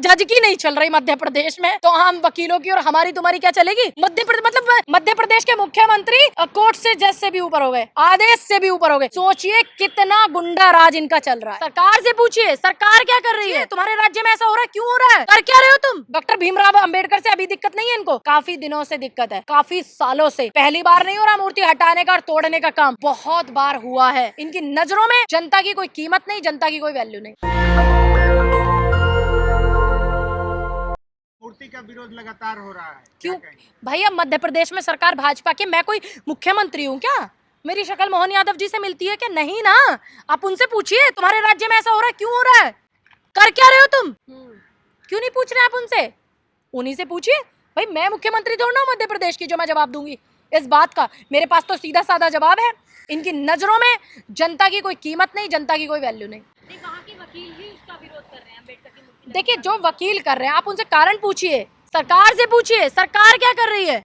जज की नहीं चल रही मध्य प्रदेश में, तो हम वकीलों की और हमारी तुम्हारी क्या चलेगी? मध्य प्रदेश के मुख्यमंत्री कोर्ट से, जज से भी ऊपर हो गए, आदेश से भी ऊपर हो गए। सोचिए कितना गुंडा राज इनका चल रहा है। सरकार से पूछिए, सरकार क्या कर रही है? तुम्हारे राज्य में ऐसा हो रहा है, क्यों हो रहा है? कर क्या रहे हो तुम? डॉक्टर भीमराव अंबेडकर से अभी दिक्कत नहीं है इनको, काफी दिनों से दिक्कत है, काफी सालों से। पहली बार नहीं हो रहा मूर्ति हटाने का और तोड़ने का काम, बहुत बार हुआ है। इनकी नजरों में जनता की कोई कीमत नहीं, जनता की कोई वैल्यू नहीं। मूर्ति का विरोध लगातार हो रहा है, क्यों भैया? मध्य प्रदेश में सरकार भाजपा की, मैं कोई मुख्यमंत्री हूँ क्या? मेरी शक्ल मोहन यादव जी से मिलती है क्या? नहीं ना। आप उनसे पूछिए, तुम्हारे राज्य में ऐसा हो रहा है, क्यों हो रहा है? कर क्या रहे हो तुम? क्यों नहीं पूछ रहे आप उनसे? उन्हीं से पूछिए। भाई मैं मुख्यमंत्री थोड़ा ना मध्य प्रदेश की जो मैं जवाब दूंगी इस बात का। मेरे पास तो सीधा साधा जवाब है। इनकी नजरों में जनता की कोई कीमत नहीं, जनता की कोई वैल्यू नहीं। वहाँ के वकील ही उसका विरोध कर रहे हैं, अम्बेडकर की मूर्ति। देखिए जो वकील कर रहे हैं आप उनसे कारण पूछिए, सरकार से पूछिए, सरकार क्या कर रही है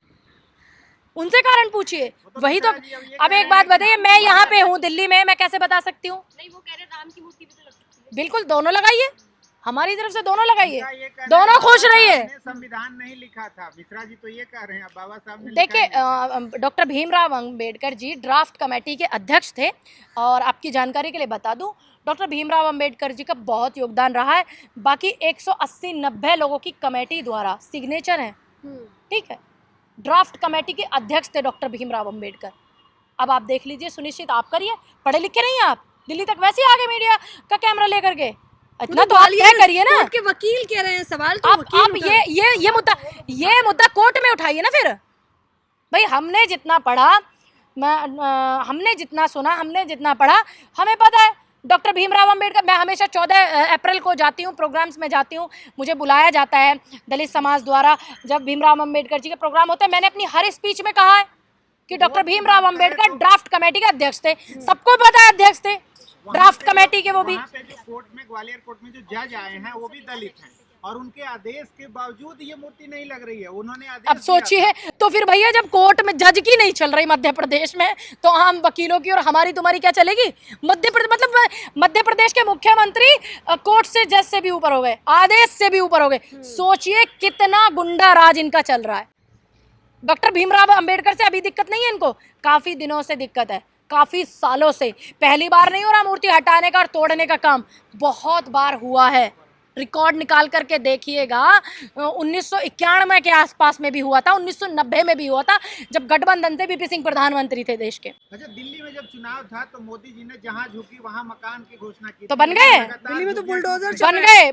उनसे कारण पूछिए। वही तो। अब एक बात बताइए, मैं यहाँ पे हूँ दिल्ली में, मैं कैसे बता सकती हूँ? नहीं, वो कह रहे राम की मूर्ति पे तो लग सकती है। बिल्कुल, दोनों लगाइए, हमारी तरफ से दोनों लगाइए, दोनों खुश रहिए। संविधान नहीं लिखा था, मिश्रा जी तो ये कह रहे हैं, बाबा साहब ने देखिए doctor Bhimrao Ambedkar ji draft committee के अध्यक्ष थे, और आपकी जानकारी के लिए बता दूं, डॉक्टर भीमराव अंबेडकर जी का बहुत योगदान रहा है। बाकी 180-90 लोगों की कमेटी द्वारा सिग्नेचर हैं, ठीक है। ड्राफ्ट कमेटी के अध्यक्ष थे डॉक्टर भीमराव अंबेडकर। अब आप देख लीजिए, सुनिश्चित आप करिए, पढ़े लिखे नहीं हैं आप, दिल्ली तक वैसे ही आगे मीडिया का कैमरा लेकर के, इतना तो आप तय करिए ना। के वकील कह रहे हैं, सवाल तो आप ये मुद्दा कोर्ट में उठाइए ना फिर। भाई हमने जितना पढ़ा, हमने जितना सुना, हमने जितना पढ़ा, हमें पता है डॉक्टर भीमराव अंबेडकर। मैं हमेशा 14 अप्रैल को जाती हूँ, प्रोग्राम्स में जाती हूँ, मुझे बुलाया जाता है दलित समाज द्वारा। जब भीमराव अंबेडकर जी के प्रोग्राम होते हैं, मैंने अपनी हर स्पीच में कहा है कि doctor Bhimrao Ambedkar draft committee के अध्यक्ष थे। सबको पता है अध्यक्ष थे ड्राफ्ट कमेटी के। वो भी जो कोर्ट में, ग्वालियर कोर्ट में जो जज आए हैं वो भी दलित हैं, और उनके आदेश के बावजूद ये मूर्ति नहीं लग रही है। उन्होंने आदेश अब सोचिए, तो फिर भैया जब कोर्ट में जज की नहीं चल रही मध्य प्रदेश में, तो हम वकीलों की और हमारी तुम्हारी क्या चलेगी? मध्य प्रदेश के मुख्यमंत्री कोर्ट से, जज से भी ऊपर हो गए, आदेश से भी ऊपर हो गए। सोचिए कितना गुंडा राज इनका चल रहा है। डॉक्टर भीमराव अंबेडकर से अभी दिक्कत नहीं है इनको, काफी दिनों से दिक्कत है, काफी सालों से। पहली बार नहीं हो रहा मूर्ति हटाने का और तोड़ने का काम, बहुत बार हुआ है। रिकॉर्ड निकाल करके देखिएगा, 1991 के आसपास में भी हुआ था, 1990 में भी हुआ था, जब गठबंधन से वीपी सिंह प्रधानमंत्री थे देश के। अच्छा, दिल्ली में जब चुनाव था तो मोदी जी ने जहां झुकी वहां मकान की घोषणा की, तो बन गए दिल्ली में, तो बुलडोजर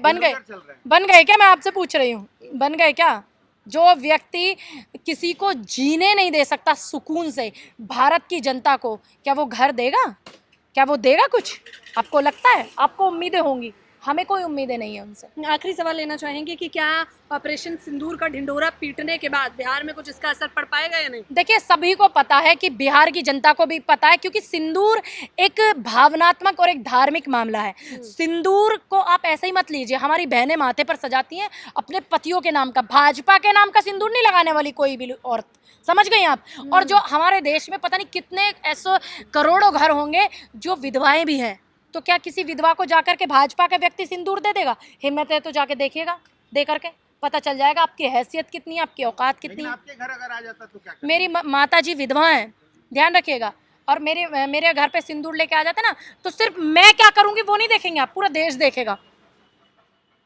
बन गए क्या? मैं आपसे पूछ रही हूँ, बन गए क्या? जो व्यक्ति किसी को जीने नहीं दे सकता सुकून से, भारत की जनता को, क्या वो घर देगा? क्या वो देगा कुछ? आपको लगता है? आपको उम्मीदें होंगी, हमें कोई उम्मीदें नहीं है उनसे। आखिरी सवाल लेना चाहेंगे कि क्या ऑपरेशन सिंदूर का ढिंढोरा पीटने के बाद बिहार में कुछ इसका असर पड़ पाएगा या नहीं? देखिए सभी को पता है कि बिहार की जनता को भी पता है, क्योंकि सिंदूर एक भावनात्मक और एक धार्मिक मामला है। सिंदूर को आप ऐसे ही मत लीजिए, हमारी बहनें माथे पर सजाती हैं अपने पतियों के नाम का, भाजपा के नाम का सिंदूर नहीं लगाने वाली कोई भी औरत, समझ गई आप? और जो हमारे देश में पता नहीं कितने ऐसे करोड़ों घर होंगे जो विधवाएं भी हैं, तो क्या किसी विधवा को जाकर के भाजपा का व्यक्ति सिंदूर दे देगा? हिम्मत है तो जाके देखिएगा, दे करके पता चल जाएगा आपकी हैसियत कितनी है, आपकी औकात कितनी है। आपके घर अगर आ जाता तो क्या? मेरी माता जी विधवा हैं, ध्यान रखिएगा, और मेरे घर पे सिंदूर लेके आ जाते ना, तो सिर्फ मैं क्या करूंगी वो नहीं देखेंगे आप, पूरा देश देखेगा,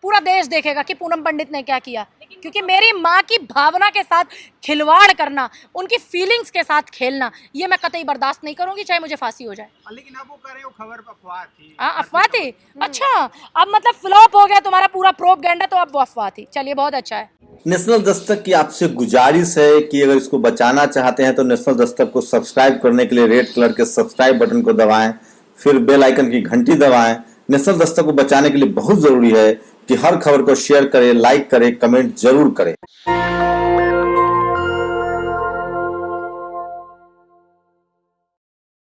पूरा देश देखेगा कि पूनम पंडित ने क्या किया। क्योंकि मेरी माँ की भावना के साथ खिलवाड़ करना, उनकी फीलिंग्स के साथ खेलना, ये मैं कतई बर्दाश्त नहीं करूंगी, चाहे मुझे फांसी हो जाए। लेकिन अब वो कह रहे हो खबर अफवाह थी। हाँ अफवाह थी? अच्छा, अब मतलब फ्लॉप हो गया तुम्हारा पूरा प्रोपगेंडा, तो अब वो अफवाह थी। चलिए बहुत अच्छा है। नेशनल दस्तक की आपसे गुजारिश है कि अगर इसको बचाना चाहते हैं तो नेशनल दस्तक को सब्सक्राइब करने के लिए रेड कलर के सब्सक्राइब बटन को दबाएं, फिर बेल आइकन की घंटी दबाएं। नेशनल दस्तक को बचाने के लिए बहुत जरूरी है कि हर खबर को शेयर करें, लाइक करें, कमेंट जरूर करें।